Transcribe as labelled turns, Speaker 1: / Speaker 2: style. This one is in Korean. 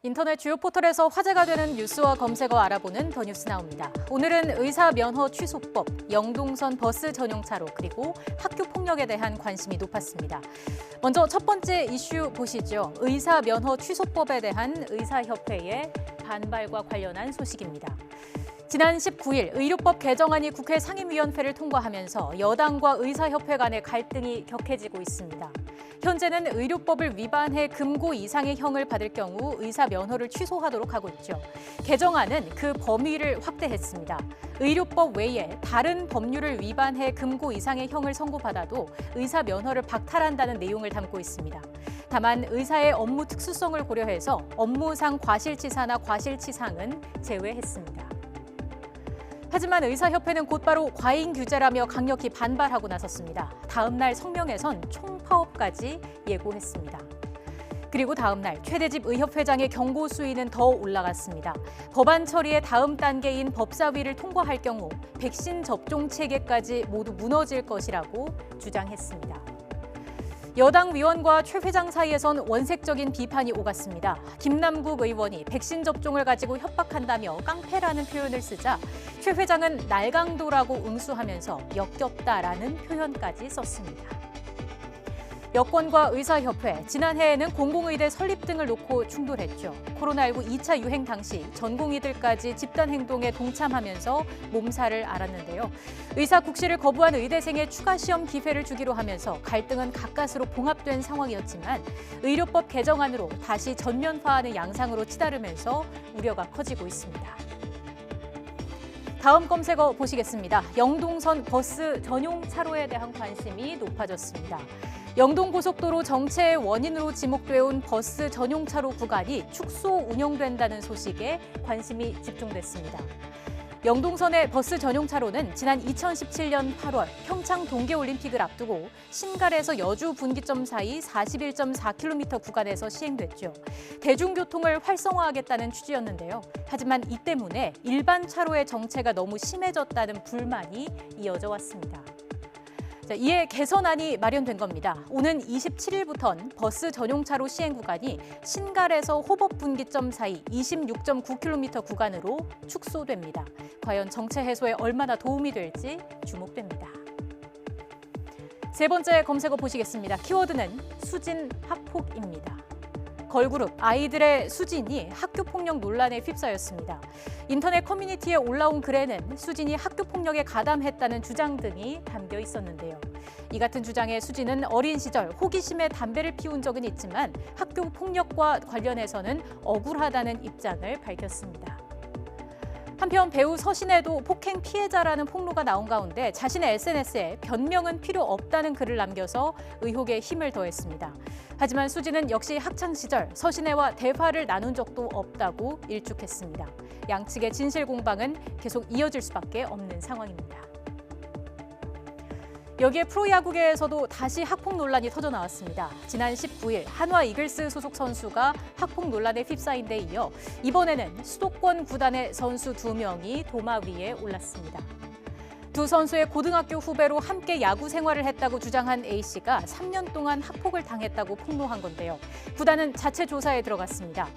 Speaker 1: 인터넷 주요 포털에서 화제가 되는 뉴스와 검색어 알아보는 더 뉴스 나옵니다. 오늘은 의사 면허 취소법, 영동선 버스 전용차로 그리고 학교 폭력에 대한 관심이 높았습니다. 먼저 첫 번째 이슈 보시죠. 의사 면허 취소법에 대한 의사협회의 반발과 관련한 소식입니다. 지난 19일 의료법 개정안이 국회 상임위원회를 통과하면서 여당과 의사협회 간의 갈등이 격해지고 있습니다. 현재는 의료법을 위반해 금고 이상의 형을 받을 경우 의사 면허를 취소하도록 하고 있죠. 개정안은 그 범위를 확대했습니다. 의료법 외에 다른 법률을 위반해 금고 이상의 형을 선고받아도 의사 면허를 박탈한다는 내용을 담고 있습니다. 다만 의사의 업무 특수성을 고려해서 업무상 과실치사나 과실치상은 제외했습니다. 하지만 의사협회는 곧바로 과잉 규제라며 강력히 반발하고 나섰습니다. 다음 날 성명에선 총파업까지 예고했습니다. 그리고 다음 날 최대집 의협회장의 경고 수위는 더 올라갔습니다. 법안 처리의 다음 단계인 법사위를 통과할 경우 백신 접종 체계까지 모두 무너질 것이라고 주장했습니다. 여당 위원과 최 회장 사이에선 원색적인 비판이 오갔습니다. 김남국 의원이 백신 접종을 가지고 협박한다며 깡패라는 표현을 쓰자 최 회장은 날강도라고 응수하면서 역겹다라는 표현까지 썼습니다. 여권과 의사협회, 지난해에는 공공의대 설립 등을 놓고 충돌했죠. 코로나19 2차 유행 당시 전공의들까지 집단행동에 동참하면서 몸살을 앓았는데요. 의사 국시를 거부한 의대생의 추가 시험 기회를 주기로 하면서 갈등은 가까스로 봉합된 상황이었지만 의료법 개정안으로 다시 전면화하는 양상으로 치달으면서 우려가 커지고 있습니다. 다음 검색어 보시겠습니다. 영동선 버스 전용 차로에 대한 관심이 높아졌습니다. 영동고속도로 정체의 원인으로 지목되어 버스 전용 차로 구간이 축소 운영된다는 소식에 관심이 집중됐습니다. 영동선의 버스 전용 차로는 지난 2017년 8월 평창 동계올림픽을 앞두고 신갈에서 여주 분기점 사이 41.4km 구간에서 시행됐죠. 대중교통을 활성화하겠다는 취지였는데요. 하지만 이 때문에 일반 차로의 정체가 너무 심해졌다는 불만이 이어져 왔습니다. 이에 개선안이 마련된 겁니다. 오는 27일부터는 버스 전용차로 시행 구간이 신갈에서 호법 분기점 사이 26.9km 구간으로 축소됩니다. 과연 정체 해소에 얼마나 도움이 될지 주목됩니다. 세 번째 검색어 보시겠습니다. 키워드는 수진 학폭입니다. 걸그룹 아이들의 수진이 학교폭력 논란에 휩싸였습니다. 인터넷 커뮤니티에 올라온 글에는 수진이 학교폭력에 가담했다는 주장 등이 담겨 있었는데요. 이 같은 주장에 수진은 어린 시절 호기심에 담배를 피운 적은 있지만 학교 폭력과 관련해서는 억울하다는 입장을 밝혔습니다. 한편 배우 서신에도 폭행 피해자라는 폭로가 나온 가운데 자신의 SNS에 변명은 필요 없다는 글을 남겨서 의혹에 힘을 더했습니다. 하지만 수진은 역시 학창 시절 서신혜와 대화를 나눈 적도 없다고 일축했습니다. 양측의 진실 공방은 계속 이어질 수밖에 없는 상황입니다. 여기에 프로야구계에서도 다시 학폭 논란이 터져 나왔습니다. 지난 19일 한화 이글스 소속 선수가 학폭 논란에 휩싸인 데 이어 이번에는 수도권 구단의 선수 2명이 도마 위에 올랐습니다. 두 선수의 고등학교 후배로 함께 야구 생활을 했다고 주장한 A씨가 3년 동안 학폭을 당했다고 폭로한 건데요. 구단은 자체 조사에 들어갔습니다.